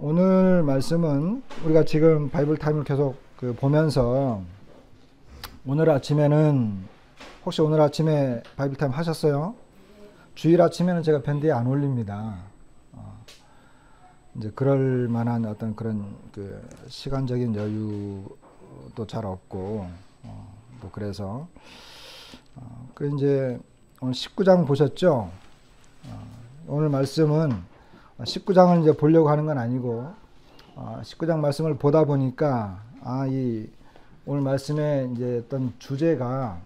오늘 말씀은 우리가 지금 바이블 타임을 계속 보면서 오늘 아침에는 혹시 오늘 아침에 바이블 타임 하셨어요? 주일 아침에는 제가 밴드에 안 올립니다. 이제 그럴 만한 어떤 그런 시간적인 여유도 잘 없고 또 그래서 이제 오늘 19장 보셨죠? 오늘 말씀은 19장을 이제 보려고 하는 건 아니고 19장 말씀을 보다 보니까 이 오늘 말씀의 이제 어떤 주제가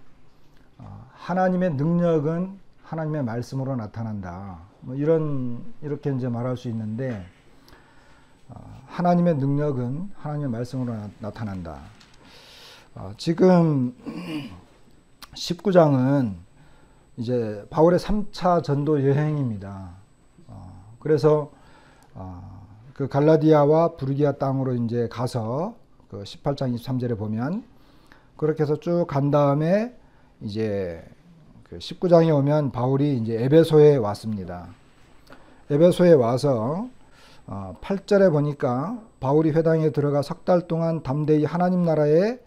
하나님의 능력은 하나님의 말씀으로 나타난다. 뭐 이렇게 이제 말할 수 있는데 하나님의 능력은 하나님의 말씀으로 나타난다. 지금 19장은 이제 바울의 3차 전도 여행입니다. 그래서 그 갈라디아와 부르기아 땅으로 이제 가서 그 18장 23절에 보면 그렇게 해서 쭉 간 다음에 이제 그 19장에 오면 바울이 이제 에베소에 왔습니다. 에베소에 와서 8절에 보니까 바울이 회당에 들어가 석 달 동안 담대히 하나님 나라에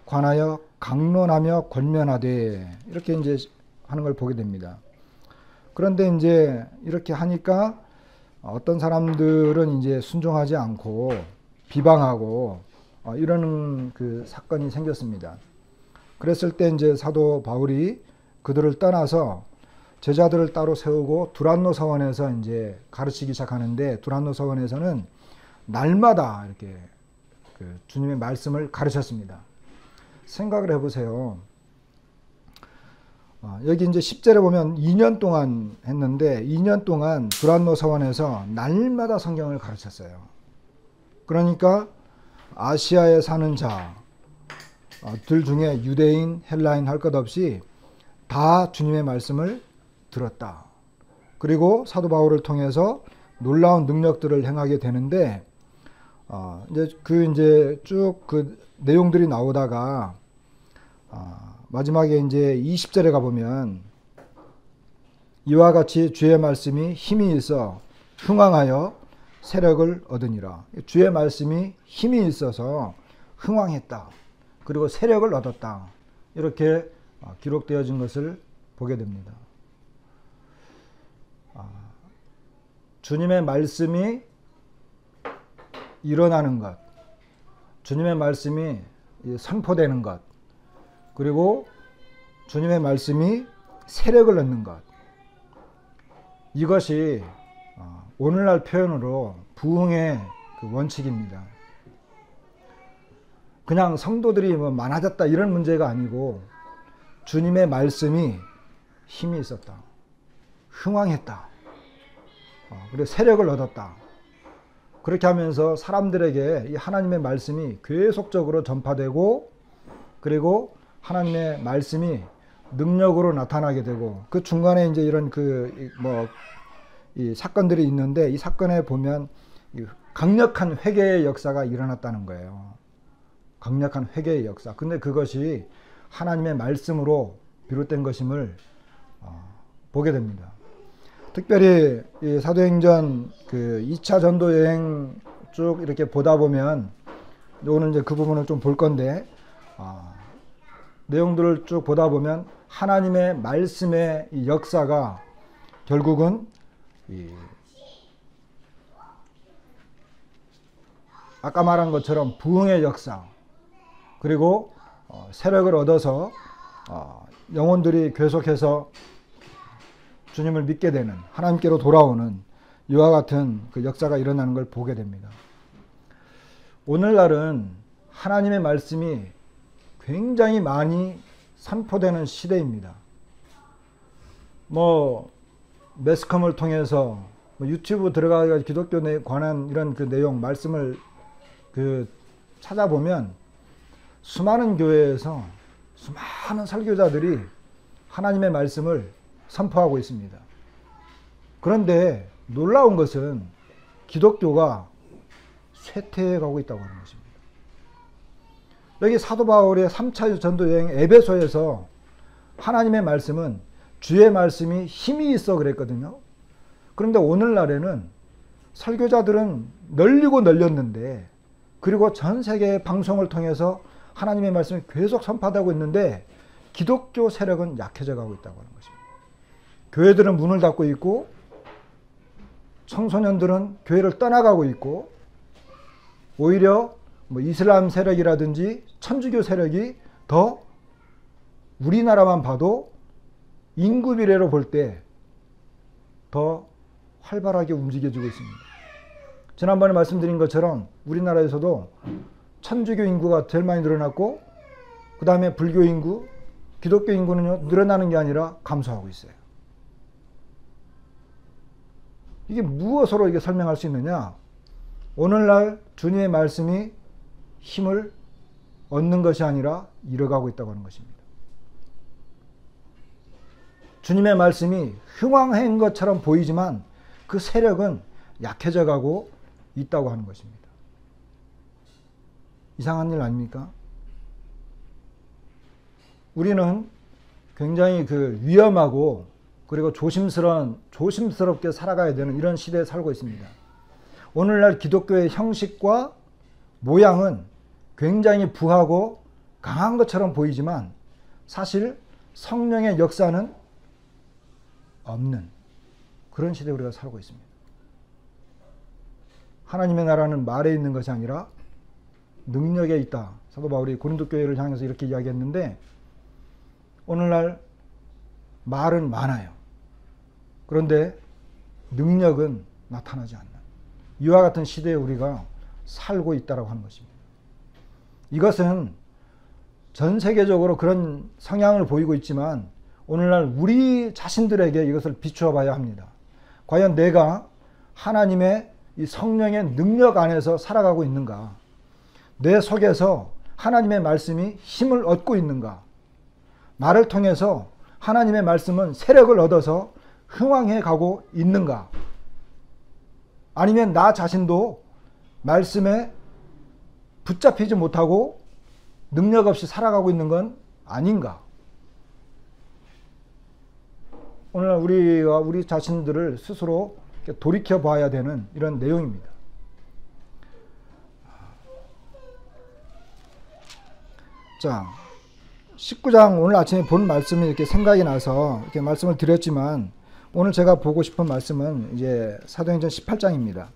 관하여 강론하며 권면하되 이렇게 이제 하는 걸 보게 됩니다. 그런데 이제 이렇게 하니까 어떤 사람들은 이제 순종하지 않고 비방하고 이러는 그 사건이 생겼습니다. 그랬을 때 이제 사도 바울이 그들을 떠나서 제자들을 따로 세우고 두란노 서원에서 이제 가르치기 시작하는데 두란노 서원에서는 날마다 이렇게 그 주님의 말씀을 가르쳤습니다. 생각을 해보세요. 여기 이제 10절에 보면 2년 동안 했는데 2년 동안 두란노 서원에서 날마다 성경을 가르쳤어요. 그러니까 아시아에 사는 자들 중에 유대인, 헬라인 할 것 없이 다 주님의 말씀을 들었다. 그리고 사도 바울을 통해서 놀라운 능력들을 행하게 되는데 이제 쭉 그 내용들이 나오다가 마지막에 이제 20절에 가보면 이와 같이 주의 말씀이 힘이 있어 흥왕하여 세력을 얻으니라. 주의 말씀이 힘이 있어서 흥왕했다. 그리고 세력을 얻었다. 이렇게 기록되어진 것을 보게 됩니다. 주님의 말씀이 일어나는 것, 주님의 말씀이 선포되는 것, 그리고 주님의 말씀이 세력을 얻는 것, 이것이 오늘날 표현으로 부흥의 그 원칙입니다. 그냥 성도들이 뭐 많아졌다 이런 문제가 아니고 주님의 말씀이 힘이 있었다, 흥왕했다, 그리고 세력을 얻었다. 그렇게 하면서 사람들에게 이 하나님의 말씀이 계속적으로 전파되고 그리고 하나님의 말씀이 능력으로 나타나게 되고 그 중간에 이제 이런 이 사건들이 있는데 이 사건에 보면 강력한 회개의 역사가 일어났다는 거예요. 강력한 회개의 역사. 근데 그것이 하나님의 말씀으로 비롯된 것임을 보게 됩니다. 특별히 이 사도행전 그 2차 전도 여행 쭉 이렇게 보다 보면 오늘 이제 그 부분을 좀 볼 건데 내용들을 쭉 보다 보면 하나님의 말씀의 이 역사가 결국은 아까 말한 것처럼 부흥의 역사 그리고 세력을 얻어서 영혼들이 계속해서 주님을 믿게 되는 하나님께로 돌아오는 이와 같은 그 역사가 일어나는 걸 보게 됩니다. 오늘날은 하나님의 말씀이 굉장히 많이 선포되는 시대입니다. 매스컴을 통해서 유튜브 들어가서 기독교에 관한 이런 그 내용 말씀을 찾아보면 수많은 교회에서 수많은 설교자들이 하나님의 말씀을 선포하고 있습니다. 그런데 놀라운 것은 기독교가 쇠퇴해 가고 있다고 하는 것입니다. 여기 사도 바울의 3차 전도 여행 에베소에서 하나님의 말씀은 주의 말씀이 힘이 있어 그랬거든요. 그런데 오늘날에는 설교자들은 널리고 널렸는데, 그리고 전 세계 방송을 통해서 하나님의 말씀이 계속 선포하고 있는데 기독교 세력은 약해져 가고 있다고 하는 것입니다. 교회들은 문을 닫고 있고 청소년들은 교회를 떠나가고 있고, 오히려 이슬람 세력이라든지 천주교 세력이 더 우리나라만 봐도 인구 비례로 볼 때 더 활발하게 움직여지고 있습니다. 지난번에 말씀드린 것처럼 우리나라에서도 천주교 인구가 제일 많이 늘어났고, 그 다음에 불교 인구, 기독교 인구는요, 늘어나는 게 아니라 감소하고 있어요. 이게 무엇으로 이게 설명할 수 있느냐? 오늘날 주님의 말씀이 힘을 얻는 것이 아니라 잃어가고 있다고 하는 것입니다. 주님의 말씀이 흥왕한 것처럼 보이지만 그 세력은 약해져 가고 있다고 하는 것입니다. 이상한 일 아닙니까? 우리는 굉장히 위험하고 그리고 조심스럽게 살아가야 되는 이런 시대에 살고 있습니다. 오늘날 기독교의 형식과 모양은 굉장히 부하고 강한 것처럼 보이지만 사실 성령의 역사는 없는 그런 시대에 우리가 살고 있습니다. 하나님의 나라는 말에 있는 것이 아니라 능력에 있다. 사도 바울이 고린도 교회를 향해서 이렇게 이야기했는데, 오늘날 말은 많아요. 그런데 능력은 나타나지 않는 이와 같은 시대에 우리가 살고 있다고 하는 것입니다. 이것은 전 세계적으로 그런 성향을 보이고 있지만 오늘날 우리 자신들에게 이것을 비추어 봐야 합니다. 과연 내가 하나님의 이 성령의 능력 안에서 살아가고 있는가? 내 속에서 하나님의 말씀이 힘을 얻고 있는가? 나를 통해서 하나님의 말씀은 세력을 얻어서 흥왕해 가고 있는가? 아니면 나 자신도 말씀에 붙잡히지 못하고 능력 없이 살아가고 있는 건 아닌가? 오늘 우리가 우리 자신들을 스스로 돌이켜 봐야 되는 이런 내용입니다. 자, 19장 오늘 아침에 본 말씀이 이렇게 생각이 나서 이렇게 말씀을 드렸지만, 오늘 제가 보고 싶은 말씀은 이제 사도행전 18장입니다.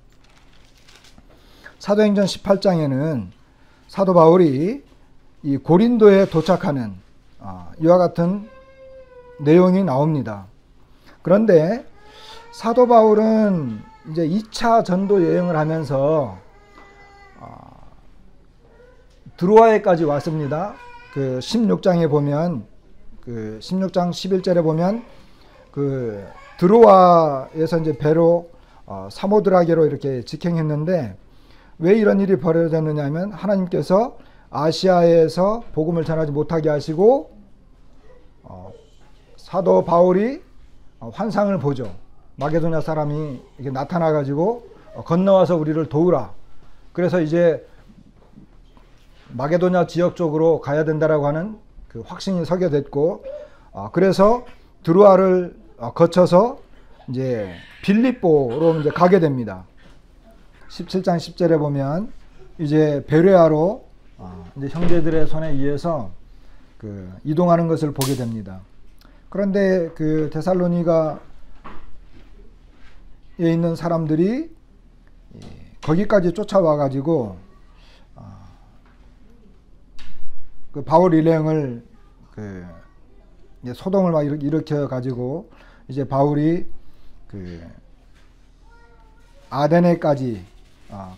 사도행전 18장에는 사도 바울이 이 고린도에 도착하는 이와 같은 내용이 나옵니다. 그런데 사도 바울은 이제 2차 전도 여행을 하면서 드로아에까지 왔습니다. 그 16장에 보면, 그 16장 11절에 보면 그 드로아에서 이제 배로 사모드라게로 이렇게 직행했는데, 왜 이런 일이 벌어졌느냐 하면 하나님께서 아시아에서 복음을 전하지 못하게 하시고 사도 바울이 환상을 보죠. 마게도냐 사람이 이렇게 나타나 가지고 건너와서 우리를 도우라. 그래서 이제 마게도냐 지역 쪽으로 가야 된다라고 하는 그 확신이 서게 됐고, 그래서 드로아를 거쳐서 이제 빌립보로 이제 가게 됩니다. 17장 10절에 보면 이제 베레아로 이제 형제들의 손에 의해서 그 이동하는 것을 보게 됩니다. 그런데 그 데살로니가에 있는 사람들이 거기까지 쫓아와 가지고 그 바울 일행을 그 소동을 막 일으켜 가지고 이제 바울이 그 아덴에까지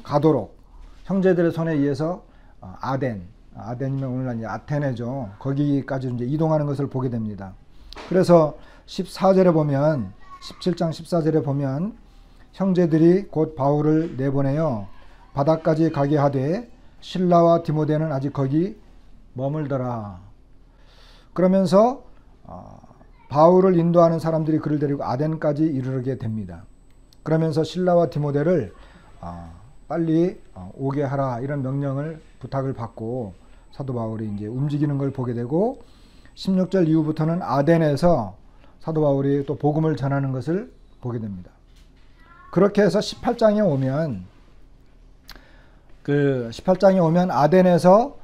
가도록 형제들의 손에 의해서 아덴이면 오늘날 이제 아테네죠. 거기까지 이제 이동하는 것을 보게 됩니다. 그래서 14절에 보면, 17장 14절에 보면 형제들이 곧 바울을 내보내어 바다까지 가게 하되 실라와 디모데는 아직 거기 머물더라. 그러면서 바울을 인도하는 사람들이 그를 데리고 아덴까지 이르게 됩니다. 그러면서 실라와 디모데를 빨리 오게 하라, 이런 명령을 부탁을 받고 사도 바울이 이제 움직이는 걸 보게 되고, 16절 이후부터는 아덴에서 사도 바울이 또 복음을 전하는 것을 보게 됩니다. 그렇게 해서 18장에 오면 아덴에서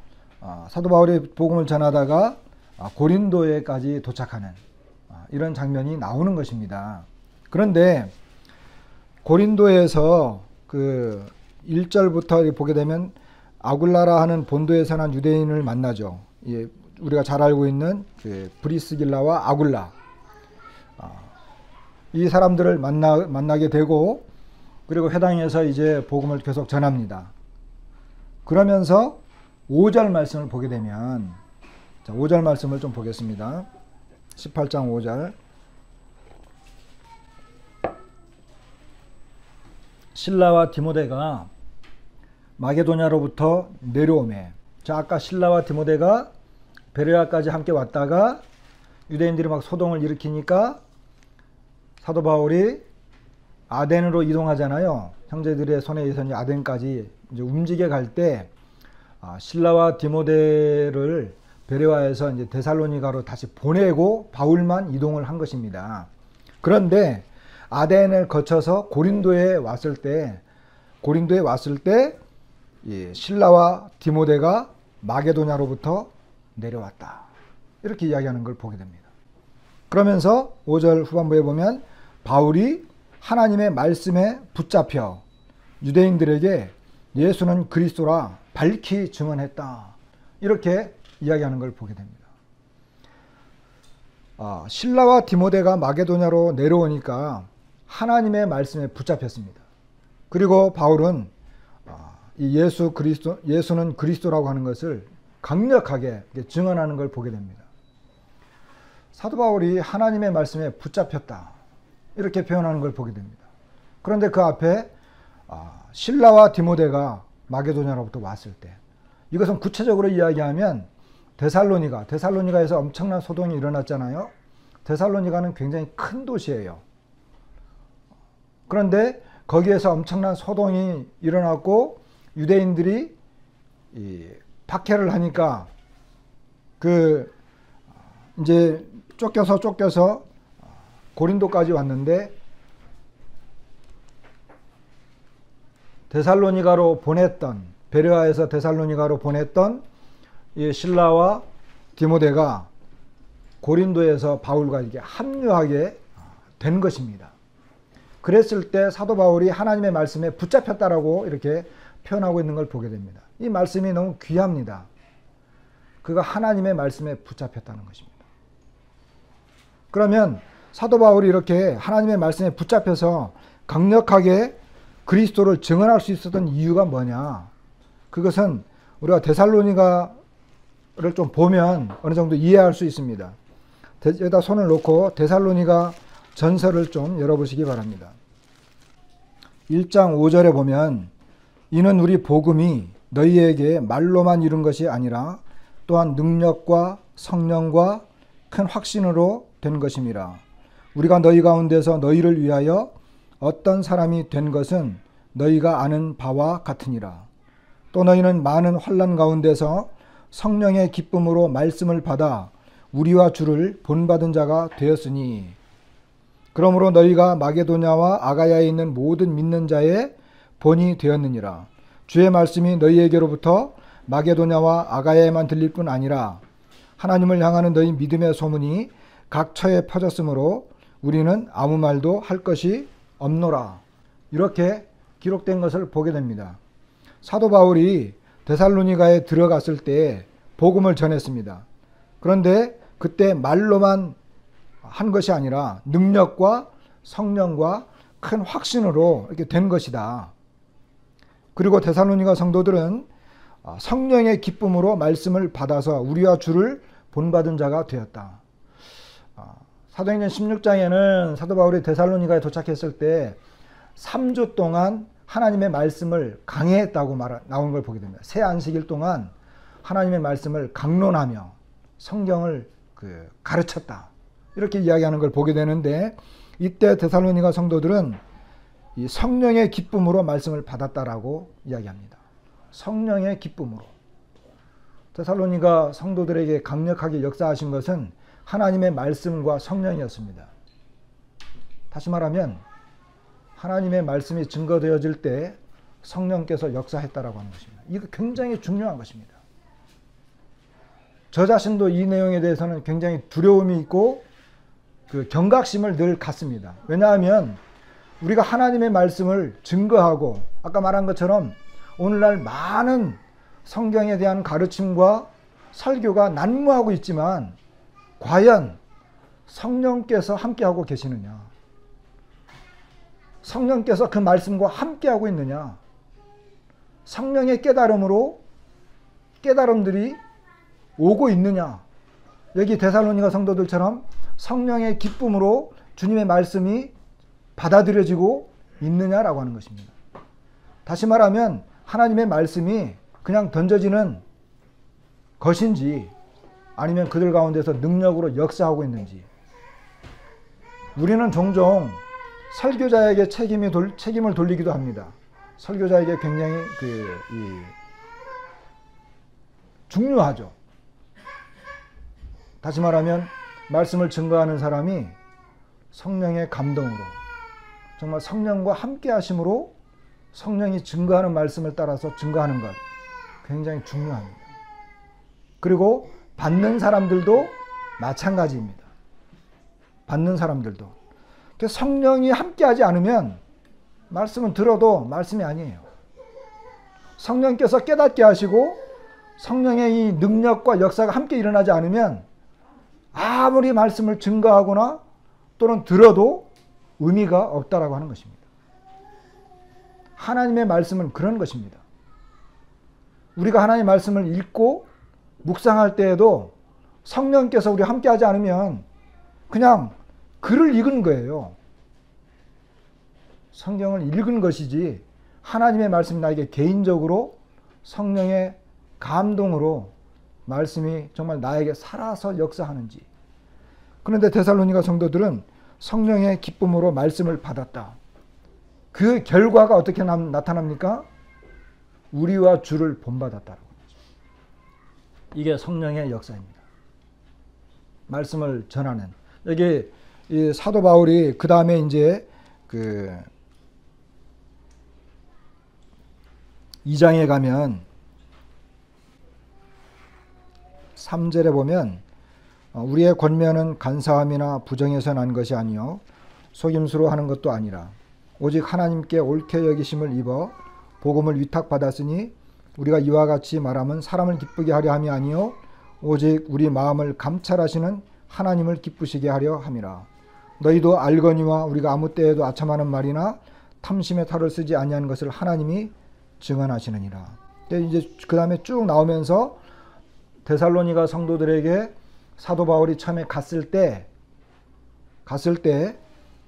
사도 바울이 복음을 전하다가 고린도에까지 도착하는 이런 장면이 나오는 것입니다. 그런데 고린도에서 그 1절부터 보게 되면 아굴라라 하는 본도에 사는 유대인을 만나죠. 예, 우리가 잘 알고 있는 그 브리스길라와 아굴라, 이 사람들을 만나게 되고, 그리고 회당에서 이제 복음을 계속 전합니다. 그러면서 5절 말씀을 보게 되면, 자, 5절 말씀을 좀 보겠습니다. 18장 5절. 실라와 디모데가 마게도냐로부터 내려오매. 자, 아까 실라와 디모데가 베레아까지 함께 왔다가 유대인들이 막 소동을 일으키니까 사도 바울이 아덴으로 이동하잖아요. 형제들의 손에 의해서 아덴까지 이제 움직여 갈 때 실라와 디모데를 베레아에서 이제 데살로니가로 다시 보내고 바울만 이동을 한 것입니다. 그런데 아덴을 거쳐서 고린도에 왔을 때 실라와 디모데가 마게도냐로부터 내려왔다. 이렇게 이야기하는 걸 보게 됩니다. 그러면서 5절 후반부에 보면 바울이 하나님의 말씀에 붙잡혀 유대인들에게 예수는 그리스도라 밝히 증언했다. 이렇게 이야기하는 걸 보게 됩니다. 실라와 디모데가 마게도냐로 내려오니까 하나님의 말씀에 붙잡혔습니다. 그리고 바울은 이 예수는 그리스도라고 하는 것을 강력하게 증언하는 걸 보게 됩니다. 사도 바울이 하나님의 말씀에 붙잡혔다. 이렇게 표현하는 걸 보게 됩니다. 그런데 그 앞에 실라와 디모데가 마게도냐로부터 왔을 때, 이것은 구체적으로 이야기하면 데살로니가에서 엄청난 소동이 일어났잖아요. 데살로니가는 굉장히 큰 도시예요. 그런데 거기에서 엄청난 소동이 일어났고 유대인들이 박해를 하니까 이제 쫓겨서 고린도까지 왔는데, 베레아에서 데살로니가로 보냈던 이 실라와 디모데가 고린도에서 바울과 이렇게 합류하게 된 것입니다. 그랬을 때 사도 바울이 하나님의 말씀에 붙잡혔다라고 이렇게 표현하고 있는 걸 보게 됩니다. 이 말씀이 너무 귀합니다. 그가 하나님의 말씀에 붙잡혔다는 것입니다. 그러면 사도 바울이 이렇게 하나님의 말씀에 붙잡혀서 강력하게 그리스도를 증언할 수 있었던 이유가 뭐냐? 그것은 우리가 데살로니가를 좀 보면 어느 정도 이해할 수 있습니다. 여기다 손을 놓고 데살로니가 전서를 좀 열어보시기 바랍니다. 1장 5절에 보면 이는 우리 복음이 너희에게 말로만 이룬 것이 아니라 또한 능력과 성령과 큰 확신으로 된 것임이라. 우리가 너희 가운데서 너희를 위하여 어떤 사람이 된 것은 너희가 아는 바와 같으니라. 또 너희는 많은 환난 가운데서 성령의 기쁨으로 말씀을 받아 우리와 주를 본받은 자가 되었으니, 그러므로 너희가 마게도냐와 아가야에 있는 모든 믿는 자의 본이 되었느니라. 주의 말씀이 너희에게로부터 마게도냐와 아가야에만 들릴 뿐 아니라 하나님을 향하는 너희 믿음의 소문이 각 처에 퍼졌으므로 우리는 아무 말도 할 것이 없노라. 이렇게 기록된 것을 보게 됩니다. 사도 바울이 데살로니가에 들어갔을 때 복음을 전했습니다. 그런데 그때 말로만 한 것이 아니라 능력과 성령과 큰 확신으로 이렇게 된 것이다. 그리고 데살로니가 성도들은 성령의 기쁨으로 말씀을 받아서 우리와 주를 본받은 자가 되었다. 사도행전 16장에는 사도 바울이 데살로니가에 도착했을 때 3주 동안 하나님의 말씀을 강해했다고 나온 걸 보게 됩니다. 새 안식일 동안 하나님의 말씀을 강론하며 성경을 가르쳤다. 이렇게 이야기하는 걸 보게 되는데, 이때 데살로니가 성도들은 이 성령의 기쁨으로 말씀을 받았다라고 이야기합니다. 성령의 기쁨으로. 데살로니가 성도들에게 강력하게 역사하신 것은 하나님의 말씀과 성령이었습니다. 다시 말하면 하나님의 말씀이 증거되어질 때 성령께서 역사했다라고 하는 것입니다. 이거 굉장히 중요한 것입니다. 저 자신도 이 내용에 대해서는 굉장히 두려움이 있고 그 경각심을 늘 갖습니다. 왜냐하면 우리가 하나님의 말씀을 증거하고 아까 말한 것처럼 오늘날 많은 성경에 대한 가르침과 설교가 난무하고 있지만 과연 성령께서 함께하고 계시느냐? 성령께서 그 말씀과 함께하고 있느냐? 성령의 깨달음으로 깨달음들이 오고 있느냐? 여기 데살로니가 성도들처럼 성령의 기쁨으로 주님의 말씀이 받아들여지고 있느냐라고 하는 것입니다. 다시 말하면 하나님의 말씀이 그냥 던져지는 것인지 아니면 그들 가운데서 능력으로 역사하고 있는지. 우리는 종종 설교자에게 책임을 돌리기도 합니다. 설교자에게 굉장히 중요하죠. 다시 말하면 말씀을 증거하는 사람이 성령의 감동으로 정말 성령과 함께 하심으로 성령이 증거하는 말씀을 따라서 증거하는 것 굉장히 중요합니다. 그리고 받는 사람들도 마찬가지입니다. 받는 사람들도. 성령이 함께하지 않으면 말씀은 들어도 말씀이 아니에요. 성령께서 깨닫게 하시고 성령의 이 능력과 역사가 함께 일어나지 않으면 아무리 말씀을 증거하거나 또는 들어도 의미가 없다라고 하는 것입니다. 하나님의 말씀은 그런 것입니다. 우리가 하나님의 말씀을 읽고 묵상할 때에도 성령께서 우리와 함께하지 않으면 그냥 글을 읽은 거예요. 성경을 읽은 것이지 하나님의 말씀이 나에게 개인적으로 성령의 감동으로 말씀이 정말 나에게 살아서 역사하는지. 그런데 데살로니가 성도들은 성령의 기쁨으로 말씀을 받았다. 그 결과가 어떻게 나타납니까? 우리와 주를 본받았다라고 하죠. 이게 성령의 역사입니다. 말씀을 전하는. 여기 이 사도 바울이 그 다음에 이제 그 2장에 가면 3절에 보면 우리의 권면은 간사함이나 부정에서 난 것이 아니요 속임수로 하는 것도 아니라 오직 하나님께 옳게 여기심을 입어 복음을 위탁받았으니 우리가 이와 같이 말하면 사람을 기쁘게 하려 함이 아니요 오직 우리 마음을 감찰하시는 하나님을 기쁘시게 하려 함이라. 너희도 알거니와 우리가 아무 때에도 아첨하는 말이나 탐심의 탈을 쓰지 아니한 것을 하나님이 증언하시느니라. 이제 그 다음에 쭉 나오면서 데살로니가 성도들에게 사도 바울이 처음에 갔을 때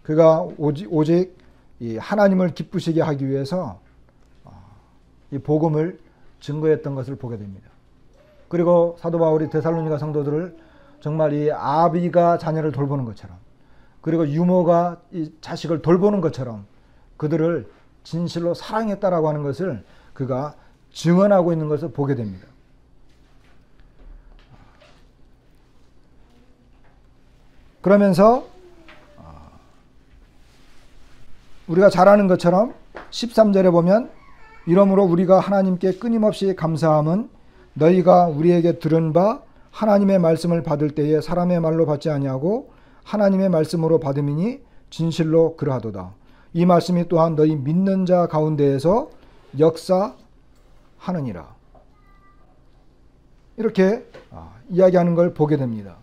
그가 오직 이 하나님을 기쁘시게 하기 위해서 이 복음을 증거했던 것을 보게 됩니다. 그리고 사도 바울이 데살로니가 성도들을 정말 이 아비가 자녀를 돌보는 것처럼 그리고 유모가 이 자식을 돌보는 것처럼 그들을 진실로 사랑했다라고 하는 것을 그가 증언하고 있는 것을 보게 됩니다. 그러면서 우리가 잘 아는 것처럼 13절에 보면 이러므로 우리가 하나님께 끊임없이 감사함은 너희가 우리에게 들은 바 하나님의 말씀을 받을 때에 사람의 말로 받지 아니하고 하나님의 말씀으로 받음이니 진실로 그러하도다. 이 말씀이 또한 너희 믿는 자 가운데에서 역사하느니라. 이렇게 이야기하는 걸 보게 됩니다.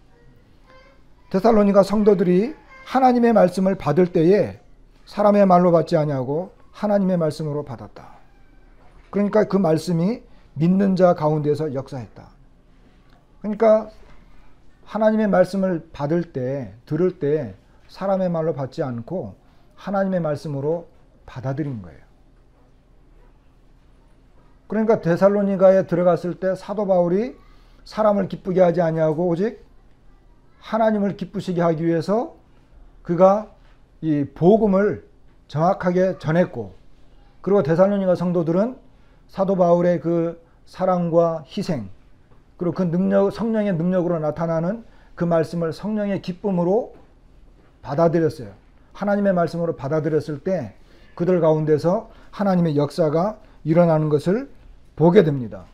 데살로니가 성도들이 하나님의 말씀을 받을 때에 사람의 말로 받지 아니하고 하나님의 말씀으로 받았다. 그러니까 그 말씀이 믿는 자 가운데서 역사했다. 그러니까 하나님의 말씀을 받을 때, 들을 때 사람의 말로 받지 않고 하나님의 말씀으로 받아들인 거예요. 그러니까 데살로니가에 들어갔을 때 사도 바울이 사람을 기쁘게 하지 아니하고 오직 하나님을 기쁘시게 하기 위해서 그가 이 복음을 정확하게 전했고, 그리고 데살로니가 성도들은 사도 바울의 그 사랑과 희생, 그리고 그 능력, 성령의 능력으로 나타나는 그 말씀을 성령의 기쁨으로 받아들였어요. 하나님의 말씀으로 받아들였을 때 그들 가운데서 하나님의 역사가 일어나는 것을 보게 됩니다.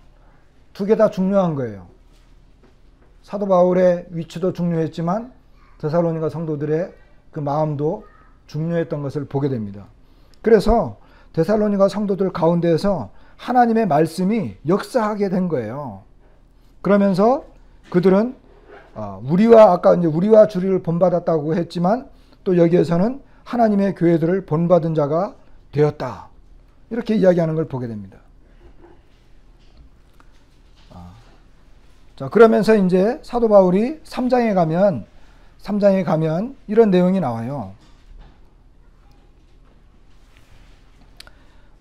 두 개 다 중요한 거예요. 사도 바울의 위치도 중요했지만 데살로니가 성도들의 그 마음도 중요했던 것을 보게 됩니다. 그래서 데살로니가 성도들 가운데에서 하나님의 말씀이 역사하게 된 거예요. 그러면서 그들은 아까 이제 우리와 주리를 본받았다고 했지만 또 여기에서는 하나님의 교회들을 본받은 자가 되었다. 이렇게 이야기하는 걸 보게 됩니다. 자, 그러면서 이제 사도 바울이 3장에 가면 이런 내용이 나와요.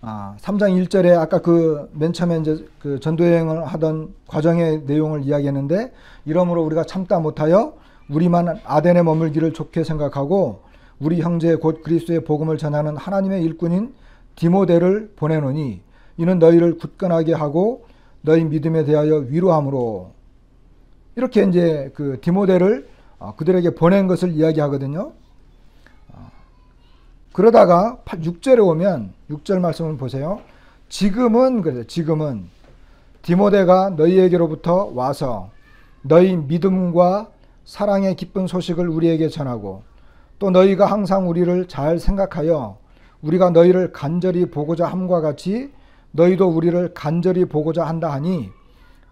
3장 1절에 아까 그 맨 처음에 이제 그 전도여행을 하던 과정의 내용을 이야기했는데, 이러므로 우리가 참다 못하여 우리만 아덴에 머물기를 좋게 생각하고 우리 형제 곧 그리스도의 복음을 전하는 하나님의 일꾼인 디모데를 보내노니 이는 너희를 굳건하게 하고 너희 믿음에 대하여 위로함으로. 이렇게 이제 그 디모데를 그들에게 보낸 것을 이야기하거든요. 그러다가 6절에 오면 6절 말씀을 보세요. 지금은 디모데가 너희에게로부터 와서 너희 믿음과 사랑의 기쁜 소식을 우리에게 전하고 또 너희가 항상 우리를 잘 생각하여 우리가 너희를 간절히 보고자 함과 같이 너희도 우리를 간절히 보고자 한다 하니,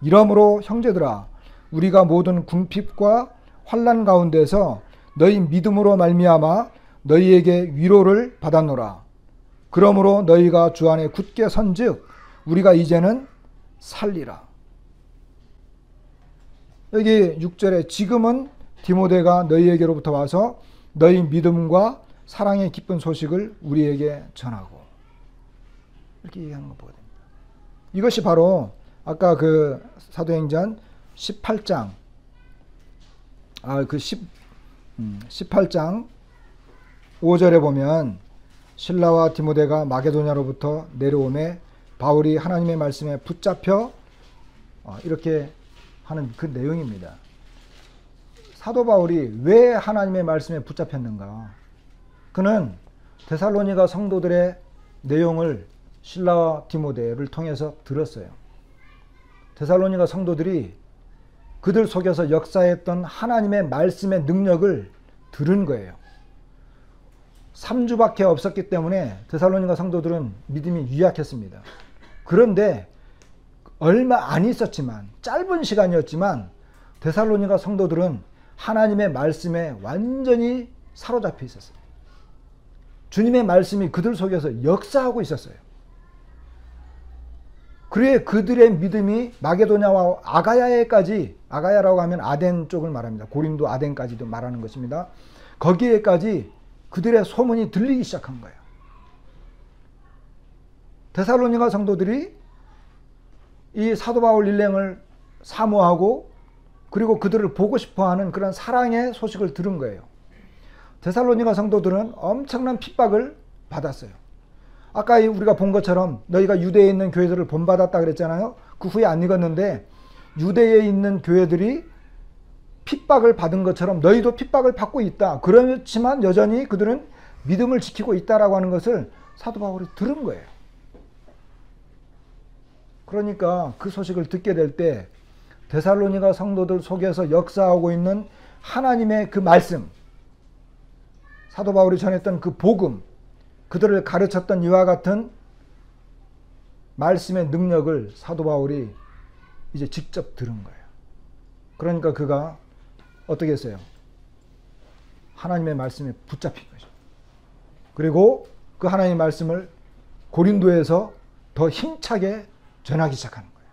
이러므로 형제들아 우리가 모든 궁핍과 환난 가운데서 너희 믿음으로 말미암아 너희에게 위로를 받았노라. 그러므로 너희가 주 안에 굳게 선즉 우리가 이제는 살리라. 여기 6절에 지금은 디모데가 너희에게로부터 와서 너희 믿음과 사랑의 기쁜 소식을 우리에게 전하고, 이렇게 얘기하는 거 보게 됩니다. 이것이 바로 아까 그 사도행전 18장 18장 5절에 보면 실라와 디모데가 마게도냐로부터 내려오매 바울이 하나님의 말씀에 붙잡혀 이렇게 하는 그 내용입니다. 사도 바울이 왜 하나님의 말씀에 붙잡혔는가? 그는 데살로니가 성도들의 내용을 실라와 디모데를 통해서 들었어요. 데살로니가 성도들이 그들 속에서 역사했던 하나님의 말씀의 능력을 들은 거예요. 3주밖에 없었기 때문에 데살로니가 성도들은 믿음이 유약했습니다. 그런데 얼마 안 있었지만, 짧은 시간이었지만 데살로니가 성도들은 하나님의 말씀에 완전히 사로잡혀 있었어요. 주님의 말씀이 그들 속에서 역사하고 있었어요. 그래 그들의 믿음이 마게도냐와 아가야에까지, 아가야라고 하면 아덴 쪽을 말합니다. 고린도 아덴까지도 말하는 것입니다. 거기에까지 그들의 소문이 들리기 시작한 거예요. 데살로니가 성도들이 이 사도 바울 일행을 사모하고 그리고 그들을 보고 싶어하는 그런 사랑의 소식을 들은 거예요. 데살로니가 성도들은 엄청난 핍박을 받았어요. 아까 우리가 본 것처럼 너희가 유대에 있는 교회들을 본받았다 그랬잖아요. 그 후에 안 읽었는데 유대에 있는 교회들이 핍박을 받은 것처럼 너희도 핍박을 받고 있다. 그렇지만 여전히 그들은 믿음을 지키고 있다라고 하는 것을 사도 바울이 들은 거예요. 그러니까 그 소식을 듣게 될 때 데살로니가 성도들 속에서 역사하고 있는 하나님의 그 말씀, 사도 바울이 전했던 그 복음, 그들을 가르쳤던 이와 같은 말씀의 능력을 사도 바울이 이제 직접 들은 거예요. 그러니까 그가 어떻게 했어요? 하나님의 말씀에 붙잡힌 거죠. 그리고 그 하나님의 말씀을 고린도에서 더 힘차게 전하기 시작하는 거예요.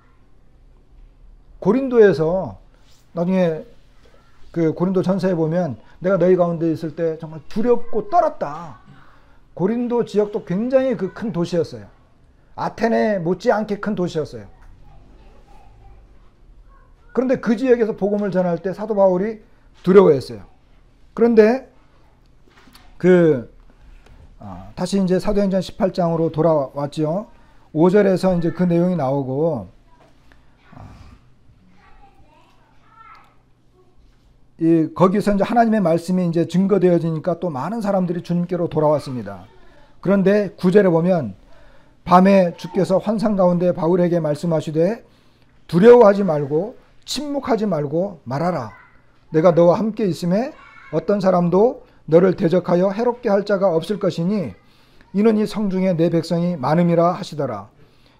고린도에서 나중에 그 고린도 전서에 보면 내가 너희 가운데 있을 때 정말 두렵고 떨었다. 고린도 지역도 굉장히 그 큰 도시였어요. 아테네 못지않게 큰 도시였어요. 그런데 그 지역에서 복음을 전할 때 사도 바울이 두려워했어요. 그런데 다시 이제 사도행전 18장으로 돌아왔죠. 5절에서 이제 그 내용이 나오고, 거기서 이제 하나님의 말씀이 이제 증거되어지니까 또 많은 사람들이 주님께로 돌아왔습니다. 그런데 9절에 보면 밤에 주께서 환상 가운데 바울에게 말씀하시되 두려워하지 말고 침묵하지 말고 말하라. 내가 너와 함께 있음에 어떤 사람도 너를 대적하여 해롭게 할 자가 없을 것이니 이는 이 성중에 내 백성이 많음이라 하시더라.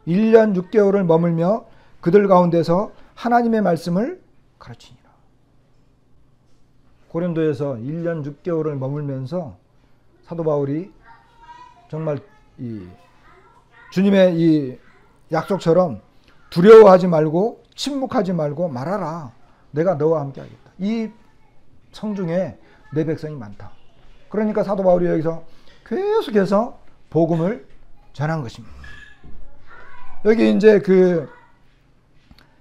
1년 6개월을 머물며 그들 가운데서 하나님의 말씀을 가르치니라. 고린도에서 1년 6개월을 머물면서 사도 바울이 정말 이 주님의 이 약속처럼 두려워하지 말고 침묵하지 말고 말하라. 내가 너와 함께 하겠다. 이 성중에 내 백성이 많다. 그러니까 사도 바울이 여기서 계속해서 복음을 전한 것입니다. 여기 이제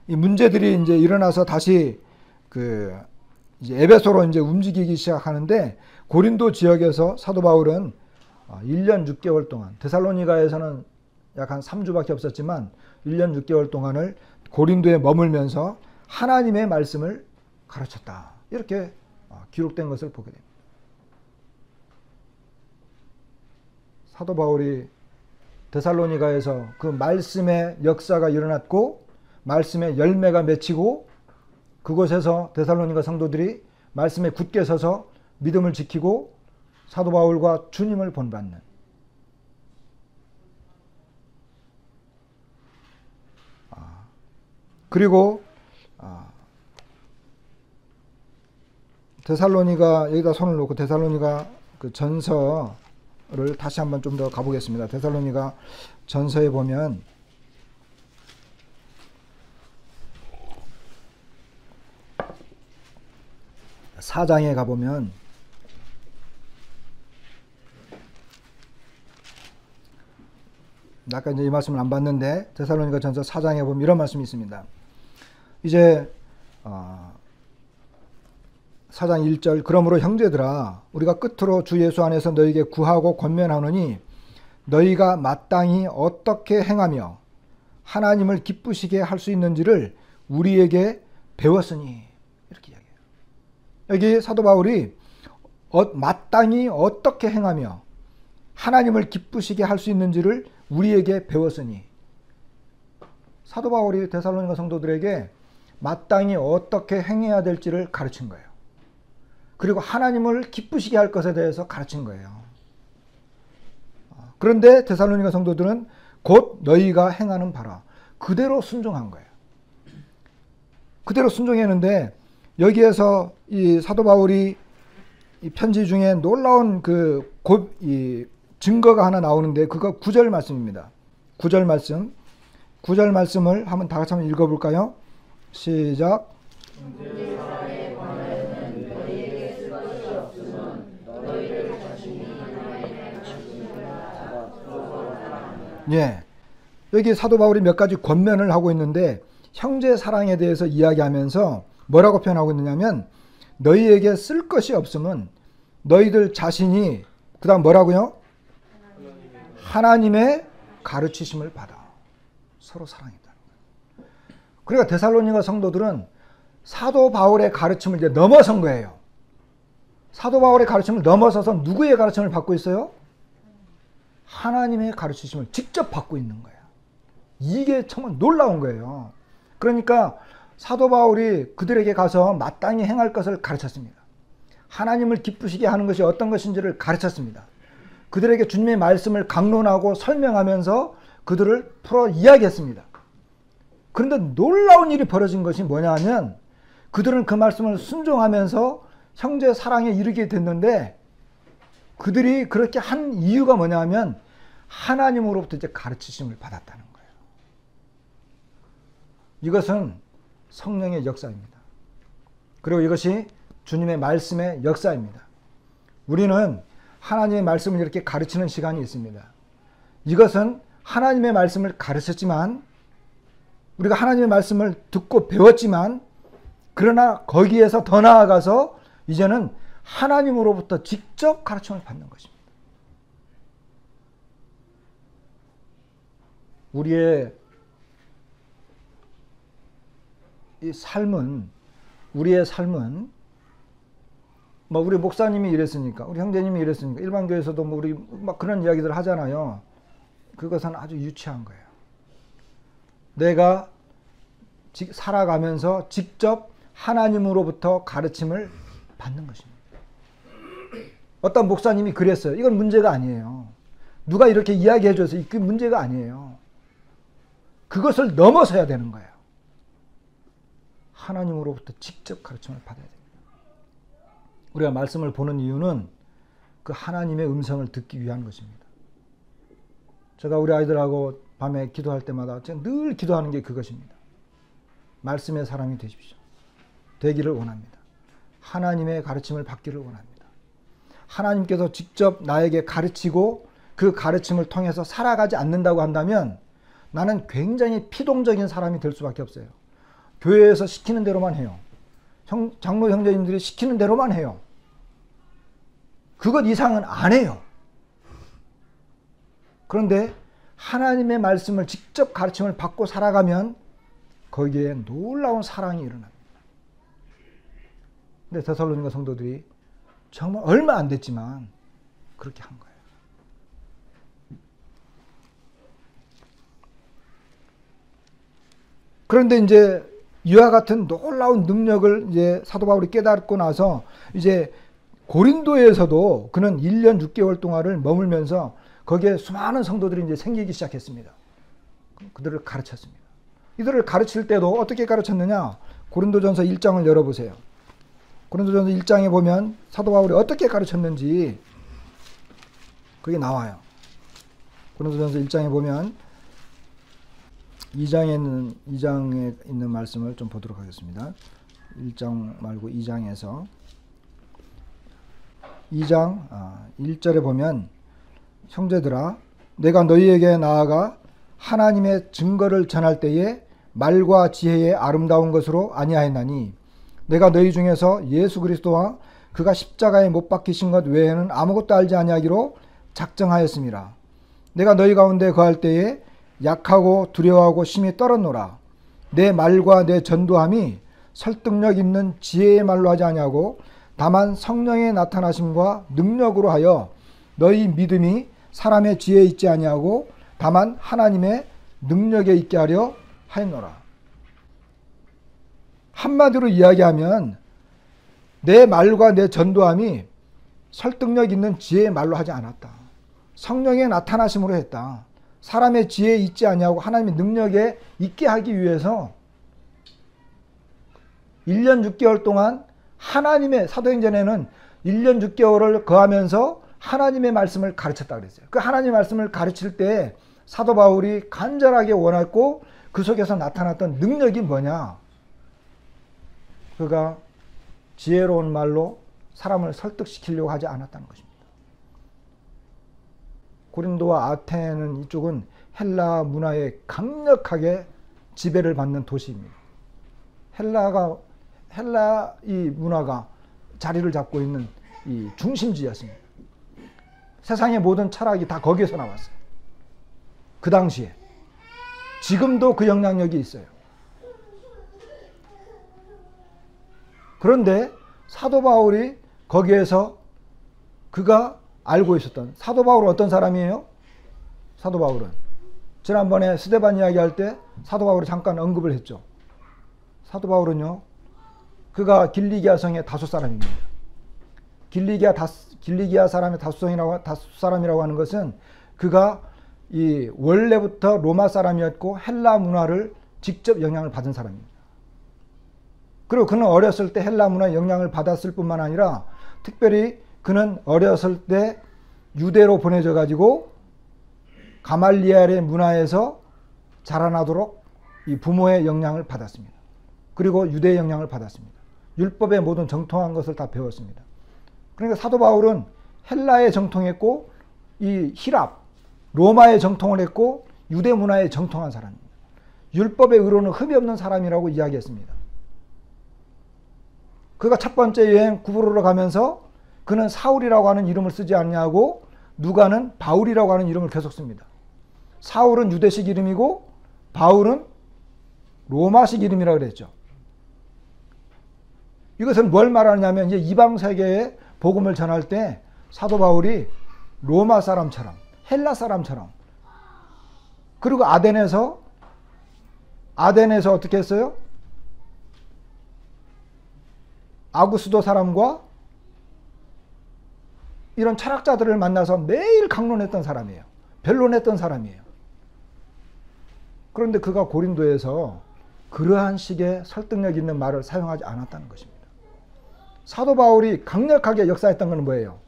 이 문제들이 이제 일어나서 다시 이제 에베소로 이제 움직이기 시작하는데 고린도 지역에서 사도 바울은 1년 6개월 동안 데살로니가에서는 약 한 3주밖에 없었지만 1년 6개월 동안을 고린도에 머물면서 하나님의 말씀을 가르쳤다. 이렇게 기록된 것을 보게 됩니다. 사도 바울이 데살로니가에서 그 말씀의 역사가 일어났고 말씀의 열매가 맺히고 그곳에서 데살로니가 성도들이 말씀에 굳게 서서 믿음을 지키고 사도 바울과 주님을 본받는 그리고 데살로니가 여기다 손을 놓고 데살로니가 그 전서를 다시 한번 좀 더 가보겠습니다. 데살로니가 전서에 보면 4장에 가보면 아까 이제 이 말씀을 안 봤는데 데살로니가 전서 4장에 보면 이런 말씀이 있습니다. 이제 4장 1절 그러므로 형제들아 우리가 끝으로 주 예수 안에서 너희에게 구하고 권면하노니 너희가 마땅히 어떻게 행하며 하나님을 기쁘시게 할 수 있는지를 우리에게 배웠으니 이렇게 이야기해요. 여기 사도 바울이 마땅히 어떻게 행하며 하나님을 기쁘시게 할 수 있는지를 우리에게 배웠으니 사도 바울이 데살로니가 성도들에게 마땅히 어떻게 행해야 될지를 가르친 거예요. 그리고 하나님을 기쁘시게 할 것에 대해서 가르친 거예요. 그런데 데살로니가 성도들은 곧 너희가 행하는 바라 그대로 순종한 거예요. 그대로 순종했는데 여기에서 이 사도 바울이 이 편지 중에 놀라운 이 증거가 하나 나오는데 그거 9절 말씀입니다. 9절 말씀을 한번 다 같이 한번 읽어볼까요? 시작. 예, 여기 사도 바울이 몇 가지 권면을 하고 있는데 형제 사랑에 대해서 이야기하면서 뭐라고 표현하고 있느냐면 너희에게 쓸 것이 없으면 너희들 자신이 그 다음 뭐라고요? 하나님의 가르치심을 받아 서로 사랑했다는 거예요. 그러니까 데살로니가 성도들은 사도 바울의 가르침을 이제 넘어선 거예요. 사도 바울의 가르침을 넘어서서 누구의 가르침을 받고 있어요? 하나님의 가르치심을 직접 받고 있는 거예요. 이게 정말 놀라운 거예요. 그러니까 사도 바울이 그들에게 가서 마땅히 행할 것을 가르쳤습니다. 하나님을 기쁘시게 하는 것이 어떤 것인지를 가르쳤습니다. 그들에게 주님의 말씀을 강론하고 설명하면서 그들을 풀어 이야기했습니다. 그런데 놀라운 일이 벌어진 것이 뭐냐 하면 그들은 그 말씀을 순종하면서 형제 사랑에 이르게 됐는데 그들이 그렇게 한 이유가 뭐냐 하면 하나님으로부터 이제 가르치심을 받았다는 거예요. 이것은 성령의 역사입니다. 그리고 이것이 주님의 말씀의 역사입니다. 우리는 하나님의 말씀을 이렇게 가르치는 시간이 있습니다. 이것은 하나님의 말씀을 가르쳤지만 우리가 하나님의 말씀을 듣고 배웠지만 그러나 거기에서 더 나아가서 이제는 하나님으로부터 직접 가르침을 받는 것입니다. 우리의 삶은 뭐 우리 목사님이 이랬으니까, 우리 형제님이 이랬으니까, 일반 교회에서도 뭐 우리 막 그런 이야기들 하잖아요. 그것은 아주 유치한 거예요. 내가 살아가면서 직접 하나님으로부터 가르침을 받는 것입니다. 어떤 목사님이 그랬어요. 이건 문제가 아니에요. 누가 이렇게 이야기해줘서 그 문제가 아니에요. 그것을 넘어서야 되는 거예요. 하나님으로부터 직접 가르침을 받아야 됩니다. 우리가 말씀을 보는 이유는 그 하나님의 음성을 듣기 위한 것입니다. 제가 우리 아이들하고 밤에 기도할 때마다 제가 늘 기도하는 게 그것입니다. 말씀의 사람이 되십시오. 되기를 원합니다. 하나님의 가르침을 받기를 원합니다. 하나님께서 직접 나에게 가르치고 그 가르침을 통해서 살아가지 않는다고 한다면 나는 굉장히 피동적인 사람이 될 수밖에 없어요. 교회에서 시키는 대로만 해요. 장로 형제님들이 시키는 대로만 해요. 그것 이상은 안 해요. 그런데 하나님의 말씀을 직접 가르침을 받고 살아가면 거기에 놀라운 사랑이 일어납니다. 근데 데살로니가 성도들이 정말 얼마 안 됐지만 그렇게 한 거예요. 그런데 이제 이와 같은 놀라운 능력을 이제 사도 바울이 깨닫고 나서 이제 고린도에서도 그는 1년 6개월 동안을 머물면서 거기에 수많은 성도들이 이제 생기기 시작했습니다. 그들을 가르쳤습니다. 이들을 가르칠 때도 어떻게 가르쳤느냐? 고린도전서 1장을 열어보세요. 고린도전서 1장에 보면 사도 바울이 어떻게 가르쳤는지 그게 나와요. 고린도전서 1장에 보면 2장에 있는 말씀을 좀 보도록 하겠습니다. 1장 말고 2장에서 2장 1절에 보면 형제들아 내가 너희에게 나아가 하나님의 증거를 전할 때에 말과 지혜의 아름다운 것으로 아니하였나니 내가 너희 중에서 예수 그리스도와 그가 십자가에 못 박히신 것 외에는 아무것도 알지 아니하기로 작정하였습니다. 내가 너희 가운데 거할 때에 약하고 두려워하고 심히 떨었노라. 내 말과 내 전도함이 설득력 있는 지혜의 말로 하지 아니하고 다만 성령의 나타나심과 능력으로 하여 너희 믿음이 사람의 지혜에 있지 아니하고 다만 하나님의 능력에 있게 하려 하였노라. 한마디로 이야기하면 내 말과 내 전도함이 설득력 있는 지혜의 말로 하지 않았다. 성령의 나타나심으로 했다. 사람의 지혜에 있지 아니하고 하나님의 능력에 있게 하기 위해서 1년 6개월 동안 하나님의 사도행전에는 1년 6개월을 거하면서 하나님의 말씀을 가르쳤다 그랬어요. 그 하나님의 말씀을 가르칠 때 사도 바울이 간절하게 원했고 그 속에서 나타났던 능력이 뭐냐? 그가 지혜로운 말로 사람을 설득시키려고 하지 않았다는 것입니다. 고린도와 아테네는 이쪽은 헬라 문화에 강력하게 지배를 받는 도시입니다. 헬라 이 문화가 자리를 잡고 있는 이 중심지였습니다. 세상의 모든 철학이 다 거기에서 나왔어요. 그 당시에. 지금도 그 영향력이 있어요. 그런데 사도 바울이 거기에서 그가 알고 있었던, 사도 바울은 어떤 사람이에요? 사도 바울은 지난번에 스데반 이야기할 때 사도 바울이 잠깐 언급을 했죠. 사도 바울은요, 그가 길리기아 성의 다수 사람입니다. 길리기아 사람의 다수 사람이라고 하는 것은 그가 이 원래부터 로마 사람이었고 헬라 문화를 직접 영향을 받은 사람입니다. 그리고 그는 어렸을 때 헬라 문화에 영향을 받았을 뿐만 아니라 특별히 그는 어렸을 때 유대로 보내져 가지고 가말리엘의 문화에서 자라나도록 이 부모의 영향을 받았습니다. 그리고 유대의 영향을 받았습니다. 율법의 모든 정통한 것을 다 배웠습니다. 그러니까 사도 바울은 헬라에 정통했고 이 히랍, 로마에 정통을 했고 유대 문화에 정통한 사람입니다. 율법의 의로는 흠이 없는 사람이라고 이야기했습니다. 그가 첫 번째 여행 구브로로 가면서 그는 사울이라고 하는 이름을 쓰지 않냐고 누가는 바울이라고 하는 이름을 계속 씁니다. 사울은 유대식 이름이고 바울은 로마식 이름이라고 그랬죠. 이것은 뭘 말하냐면 이제 이방 세계에 복음을 전할 때 사도 바울이 로마 사람처럼 헬라 사람처럼 그리고 아덴에서 어떻게 했어요? 아구스도 사람과 이런 철학자들을 만나서 매일 강론했던 사람이에요. 변론했던 사람이에요. 그런데 그가 고린도에서 그러한 식의 설득력 있는 말을 사용하지 않았다는 것입니다. 사도 바울이 강력하게 역사했던 것은 뭐예요?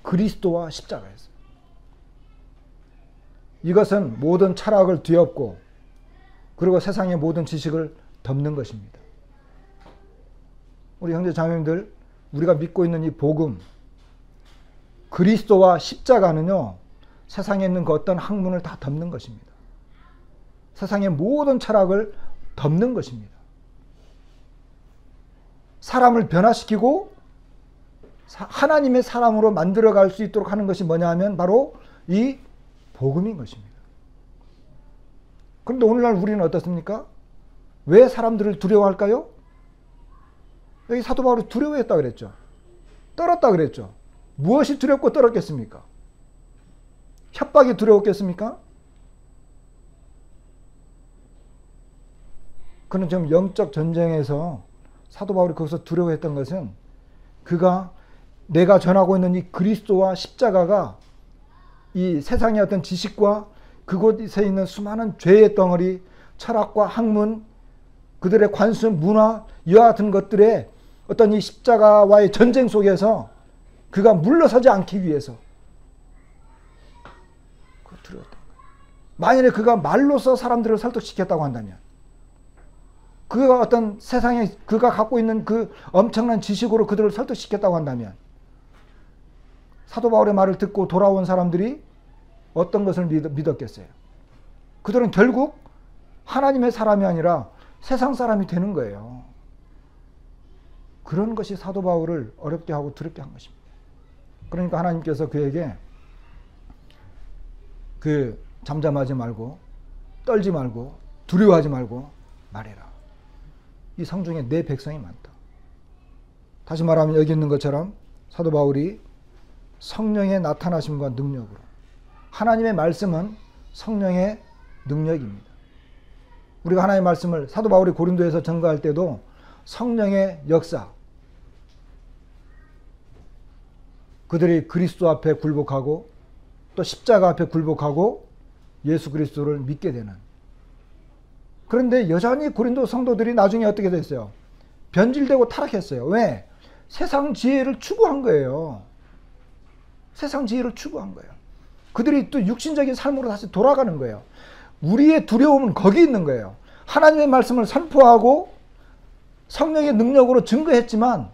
그리스도와 십자가였어요. 이것은 모든 철학을 뒤엎고 그리고 세상의 모든 지식을 덮는 것입니다. 우리 형제 자매님들, 우리가 믿고 있는 이 복음, 그리스도와 십자가는요, 세상에 있는 그 어떤 학문을 다 덮는 것입니다. 세상의 모든 철학을 덮는 것입니다. 사람을 변화시키고 하나님의 사람으로 만들어갈 수 있도록 하는 것이 뭐냐 하면 바로 이 복음인 것입니다. 그런데 오늘날 우리는 어떻습니까? 왜 사람들을 두려워할까요? 여기 사도 바울이 두려워했다 그랬죠. 떨었다 그랬죠. 무엇이 두렵고 떨었겠습니까? 협박이 두려웠겠습니까? 그는 지금 영적 전쟁에서 사도 바울이 거기서 두려워했던 것은 그가 내가 전하고 있는 이 그리스도와 십자가가 이 세상의 어떤 지식과 그곳에 있는 수많은 죄의 덩어리, 철학과 학문, 그들의 관습, 문화, 이와 같은 것들의 어떤 이 십자가와의 전쟁 속에서 그가 물러서지 않기 위해서 두려웠던 거예요. 만일에 그가 말로서 사람들을 설득시켰다고 한다면, 그가 어떤 세상에 그가 갖고 있는 그 엄청난 지식으로 그들을 설득시켰다고 한다면, 사도 바울의 말을 듣고 돌아온 사람들이 어떤 것을 믿었겠어요? 그들은 결국 하나님의 사람이 아니라 세상 사람이 되는 거예요. 그런 것이 사도 바울을 어렵게 하고 두렵게 한 것입니다. 그러니까 하나님께서 그에게 잠잠하지 말고 떨지 말고 두려워하지 말고 말해라. 이 성중에 내 백성이 많다. 다시 말하면 여기 있는 것처럼 사도 바울이 성령의 나타나심과 능력으로, 하나님의 말씀은 성령의 능력입니다. 우리가 하나님의 말씀을 사도 바울이 고린도에서 전가할 때도 성령의 역사, 그들이 그리스도 앞에 굴복하고 또 십자가 앞에 굴복하고 예수 그리스도를 믿게 되는. 그런데 여전히 고린도 성도들이 나중에 어떻게 됐어요? 변질되고 타락했어요. 왜? 세상 지혜를 추구한 거예요. 세상 지혜를 추구한 거예요. 그들이 또 육신적인 삶으로 다시 돌아가는 거예요. 우리의 두려움은 거기 있는 거예요. 하나님의 말씀을 선포하고 성령의 능력으로 증거했지만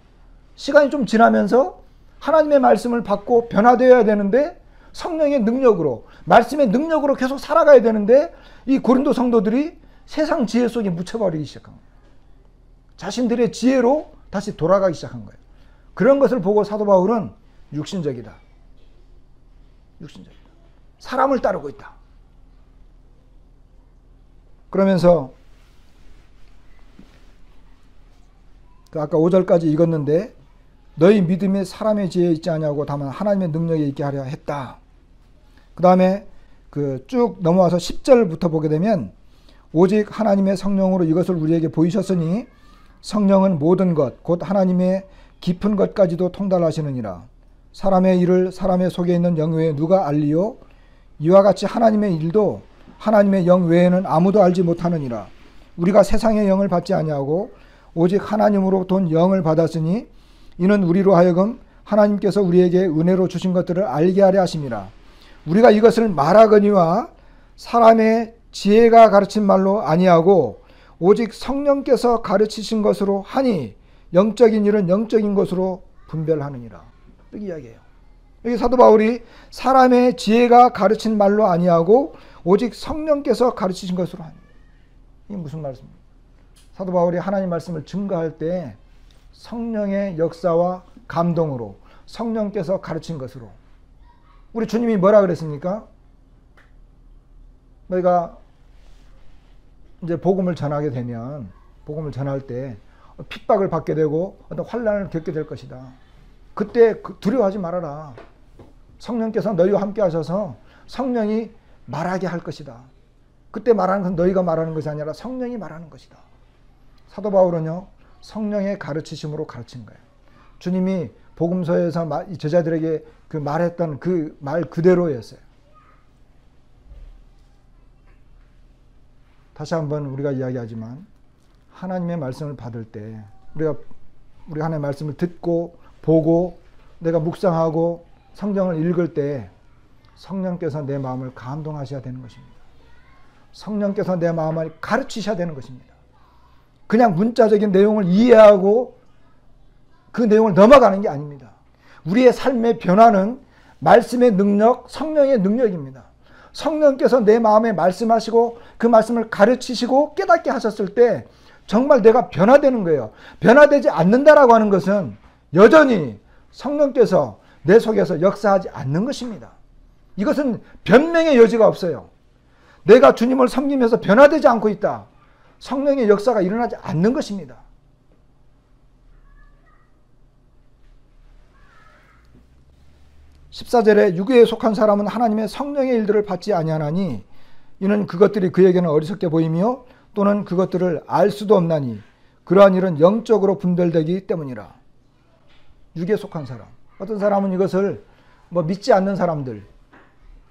시간이 좀 지나면서 하나님의 말씀을 받고 변화되어야 되는데 성령의 능력으로, 말씀의 능력으로 계속 살아가야 되는데 이 고린도 성도들이 세상 지혜 속에 묻혀버리기 시작한 거예요. 자신들의 지혜로 다시 돌아가기 시작한 거예요. 그런 것을 보고 사도 바울은 육신적이다. 육신적이다. 사람을 따르고 있다. 그러면서 아까 5절까지 읽었는데 너희 믿음이 사람의 지혜에 있지 아니하고 다만 하나님의 능력에 있게 하려 했다. 그 다음에 쭉 넘어와서 10절부터 보게 되면 오직 하나님의 성령으로 이것을 우리에게 보이셨으니 성령은 모든 것 곧 하나님의 깊은 것까지도 통달하시느니라. 사람의 일을 사람의 속에 있는 영 외에 누가 알리요? 이와 같이 하나님의 일도 하나님의 영 외에는 아무도 알지 못하느니라. 우리가 세상의 영을 받지 아니하고 오직 하나님으로부터 온 영을 받았으니 이는 우리로 하여금 하나님께서 우리에게 은혜로 주신 것들을 알게 하려 하심이라. 우리가 이것을 말하거니와 사람의 지혜가 가르친 말로 아니하고 오직 성령께서 가르치신 것으로 하니 영적인 일은 영적인 것으로 분별하느니라. 이렇게 이야기해요. 여기 사도 바울이 사람의 지혜가 가르친 말로 아니하고 오직 성령께서 가르치신 것으로 하니. 이게 무슨 말씀입니까? 사도 바울이 하나님 말씀을 증거할 때 성령의 역사와 감동으로 성령께서 가르친 것으로. 우리 주님이 뭐라 그랬습니까? 너희가 이제 복음을 전하게 되면, 복음을 전할 때 핍박을 받게 되고 어떤 환난을 겪게 될 것이다. 그때 두려워하지 말아라. 성령께서 너희와 함께 하셔서 성령이 말하게 할 것이다. 그때 말하는 것은 너희가 말하는 것이 아니라 성령이 말하는 것이다. 사도 바울은요, 성령의 가르치심으로 가르친 거예요. 주님이 복음서에서 제자들에게 그 말했던 그 말 그대로였어요. 다시 한번 우리가 이야기하지만 하나님의 말씀을 받을 때 우리가 하나님의 말씀을 듣고 보고 내가 묵상하고 성경을 읽을 때 성령께서 내 마음을 감동하셔야 되는 것입니다. 성령께서 내 마음을 가르치셔야 되는 것입니다. 그냥 문자적인 내용을 이해하고 그 내용을 넘어가는 게 아닙니다. 우리의 삶의 변화는 말씀의 능력, 성령의 능력입니다. 성령께서 내 마음에 말씀하시고 그 말씀을 가르치시고 깨닫게 하셨을 때 정말 내가 변화되는 거예요. 변화되지 않는다라고 하는 것은 여전히 성령께서 내 속에서 역사하지 않는 것입니다. 이것은 변명의 여지가 없어요. 내가 주님을 섬기면서 변화되지 않고 있다. 성령의 역사가 일어나지 않는 것입니다. (14절에) 유괴에 속한 사람은 하나님의 성령의 일들을 받지 아니하나니 이는 그것들이 그에게는 어리석게 보이며 또는 그것들을 알 수도 없나니 그러한 일은 영적으로 분별되기 때문이라. 유괴에 속한 사람, 어떤 사람은 이것을 믿지 않는 사람들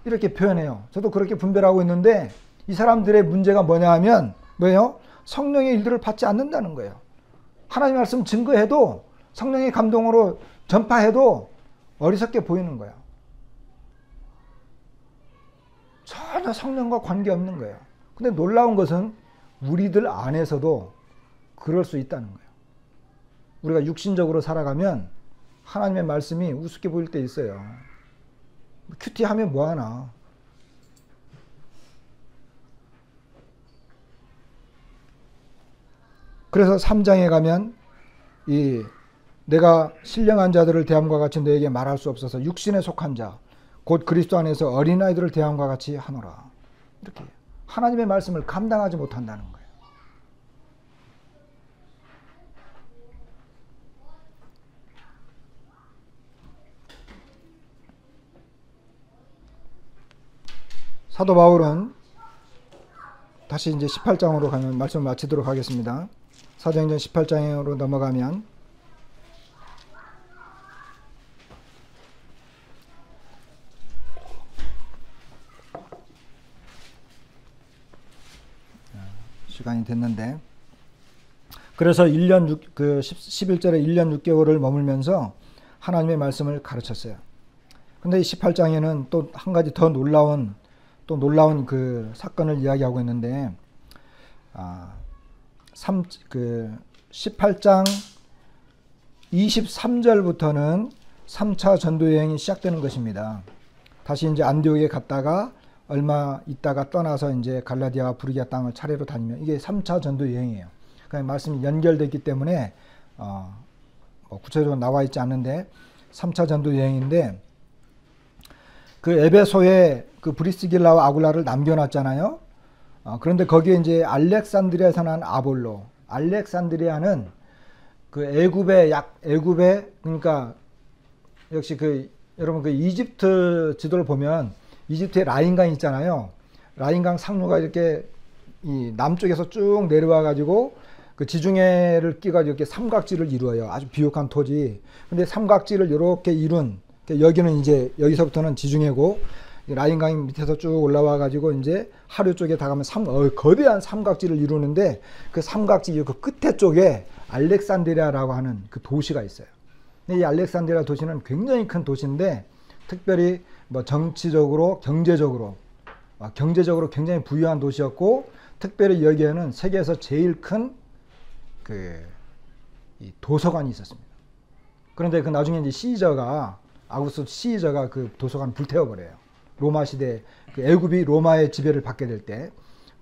이렇게 표현해요. 저도 그렇게 분별하고 있는데 이 사람들의 문제가 뭐냐 하면 뭐예요? 성령의 일들을 받지 않는다는 거예요. 하나님 말씀 증거해도 성령의 감동으로 전파해도 어리석게 보이는 거야. 전혀 성령과 관계없는 거예요. 근데 놀라운 것은 우리들 안에서도 그럴 수 있다는 거예요. 우리가 육신적으로 살아가면 하나님의 말씀이 우습게 보일 때 있어요. 큐티하면 뭐하나. 그래서 3장에 가면 내가 신령한 자들을 대함과 같이 너에게 말할 수 없어서 육신에 속한 자 곧 그리스도 안에서 어린아이들을 대함과 같이 하노라. 이렇게 하나님의 말씀을 감당하지 못한다는 거예요. 사도 바울은 다시 이제 18장으로 가면 말씀을 마치도록 하겠습니다. 사도행전 18장으로 넘어가면 시간이 됐는데 그래서 11절에 1년 6개월을 머물면서 하나님의 말씀을 가르쳤어요. 근데 이 18장에는 또 한 가지 더 놀라운 그 사건을 이야기하고 있는데 18장 23절부터는 3차 전도 여행이 시작되는 것입니다. 다시 이제 안디옥에 갔다가 얼마 있다가 떠나서 이제 갈라디아와 부르기아 땅을 차례로 다니면 이게 3차 전도 여행이에요. 그러니까 말씀이 연결됐기 때문에 구체적으로 나와 있지 않는데 3차 전도 여행인데 그 에베소에 그 브리스길라와 아굴라를 남겨놨잖아요. 그런데 거기에 이제 알렉산드리아에서 난 아볼로, 알렉산드리아는 그 애굽의 그러니까 역시 여러분 이집트 지도를 보면 이집트에 라인강이 있잖아요. 라인강 상류가 이렇게 이 남쪽에서 쭉 내려와 가지고 그 지중해를 끼가지고 이렇게 삼각지를 이루어요. 아주 비옥한 토지. 근데 삼각지를 이렇게 이룬 여기는 이제 여기서부터는 지중해고 라인강이 밑에서 쭉 올라와 가지고 이제 하류 쪽에 다가면 거대한 삼각지를 이루는데 그 삼각지 그 끝에 쪽에 알렉산드리아라고 하는 그 도시가 있어요. 이 알렉산드리아 도시는 굉장히 큰 도시인데 특별히 정치적으로 경제적으로 굉장히 부유한 도시였고 특별히 여기에는 세계에서 제일 큰 이 도서관이 있었습니다. 그런데 그 나중에 이제 아구스토스 시저가 그 도서관을 불태워버려요. 로마 시대 애굽이 로마의 지배를 받게 될 때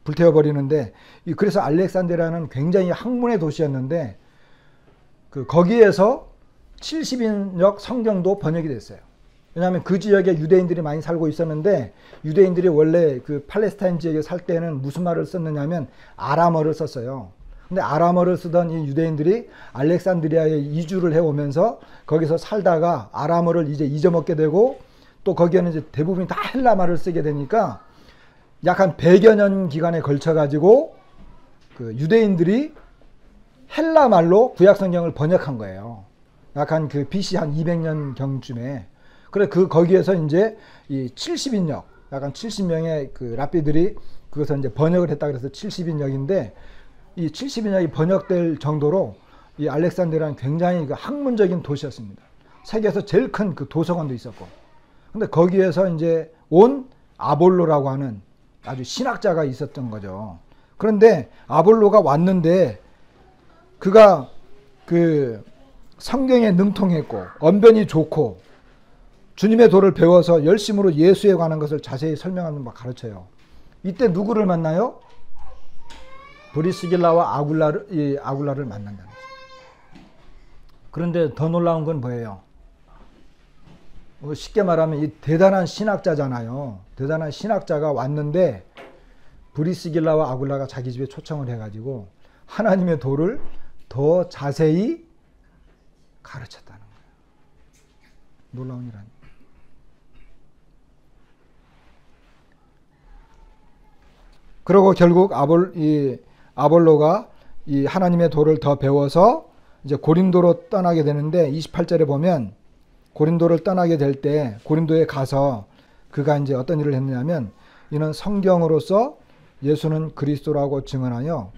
불태워버리는데 그래서 알렉산드리아는 굉장히 학문의 도시였는데 거기에서 70인역 성경도 번역이 됐어요. 왜냐하면 그 지역에 유대인들이 많이 살고 있었는데 유대인들이 원래 그 팔레스타인 지역에 살 때는 무슨 말을 썼느냐면 아람어를 썼어요. 근데 아람어를 쓰던 이 유대인들이 알렉산드리아에 이주를 해오면서 거기서 살다가 아람어를 이제 잊어먹게 되고 또 거기에는 이제 대부분이 다 헬라 말을 쓰게 되니까 약 한 100여 년 기간에 걸쳐 가지고 그 유대인들이 헬라 말로 구약 성경을 번역한 거예요. 약간 그 BC 한 200년 경쯤에. 그래 거기에서 이제 이 70인역, 약간 70명의 그 랍비들이 그것을 이제 번역을 했다 그래서 70인역인데 이 70인역이 번역될 정도로 이 알렉산드리아는 굉장히 그 학문적인 도시였습니다. 세계에서 제일 큰 그 도서관도 있었고. 근데 거기에서 이제 온 아볼로라고 하는 아주 신학자가 있었던 거죠. 그런데 아볼로가 왔는데 그가 그 성경에 능통했고 언변이 좋고 주님의 도를 배워서 열심으로 예수에 관한 것을 자세히 설명하는 막 가르쳐요. 이때 누구를 만나요? 브리스길라와 아굴라를 만난다는 거죠. 그런데 더 놀라운 건 뭐예요? 쉽게 말하면 이 대단한 신학자잖아요. 대단한 신학자가 왔는데 브리스길라와 아굴라가 자기 집에 초청을 해가지고 하나님의 도를 더 자세히 가르쳤다는 거예요. 놀라운 일 아니에요. 그리고 결국 아볼로가 이 하나님의 도를 더 배워서 이제 고린도로 떠나게 되는데 28절에 보면 고린도를 떠나게 될 때 고린도에 가서 그가 이제 어떤 일을 했느냐면 이는 성경으로서 예수는 그리스도라고 증언하여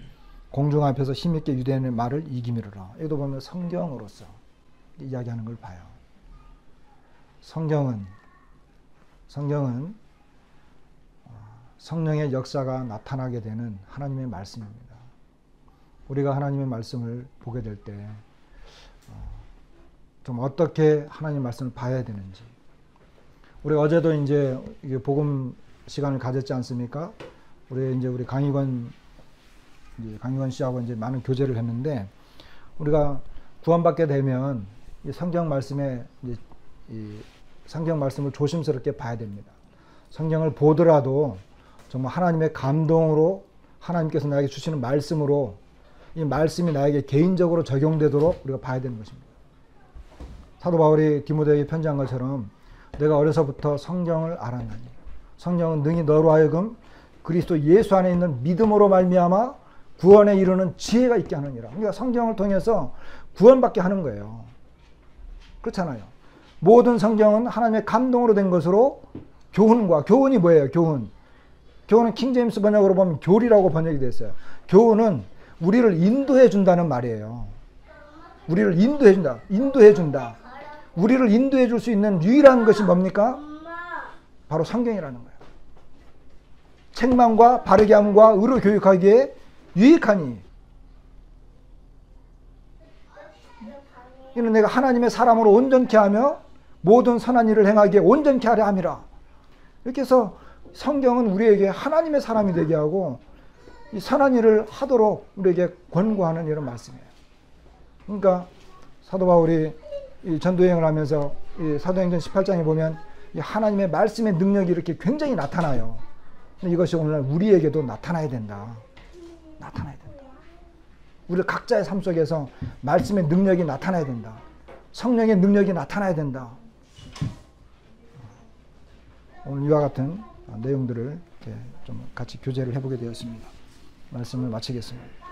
공중 앞에서 힘있게 유대인의 말을 이기미르라. 여기도 보면 성경으로서 이야기하는 걸 봐요. 성경은 성령의 역사가 나타나게 되는 하나님의 말씀입니다. 우리가 하나님의 말씀을 보게 될 때 좀 어떻게 하나님의 말씀을 봐야 되는지. 우리 어제도 이제 복음 시간을 가졌지 않습니까? 우리 강희권 씨하고 이제 많은 교제를 했는데 우리가 구원받게 되면 이 성경 말씀에 이 성경 말씀을 조심스럽게 봐야 됩니다. 성경을 보더라도 정말 하나님의 감동으로 하나님께서 나에게 주시는 말씀으로 이 말씀이 나에게 개인적으로 적용되도록 우리가 봐야 되는 것입니다. 사도 바울이 디모데에게 편지한 것처럼 내가 어려서부터 성경을 알았나니 성경은 능히 너로 하여금 그리스도 예수 안에 있는 믿음으로 말미암아 구원에 이르는 지혜가 있게 하느니라. 그러니까 성경을 통해서 구원받게 하는 거예요. 그렇잖아요. 모든 성경은 하나님의 감동으로 된 것으로 교훈이 뭐예요? 교훈은 킹제임스 번역으로 보면 교리라고 번역이 됐어요. 교훈은 우리를 인도해 준다는 말이에요. 우리를 인도해 준다. 우리를 인도해 줄 수 있는 유일한 것이 뭡니까? 바로 성경이라는 거예요. 책망과 바르게 함과 의로 교육하기에 유익하니. 이는 내가 하나님의 사람으로 온전케 하며 모든 선한 일을 행하기에 온전케 하려 함이라. 이렇게 해서 성경은 우리에게 하나님의 사람이 되게 하고 이 선한 일을 하도록 우리에게 권고하는 이런 말씀이에요. 그러니까 사도 바울이 이 전도여행을 하면서 이 사도행전 18장에 보면 이 하나님의 말씀의 능력이 이렇게 굉장히 나타나요. 근데 이것이 오늘날 우리에게도 나타나야 된다. 우리 각자의 삶 속에서 말씀의 능력이 나타나야 된다. 성령의 능력이 나타나야 된다. 오늘 이와 같은 내용들을 이렇게 좀 같이 교제를 해보게 되었습니다. 말씀을 마치겠습니다.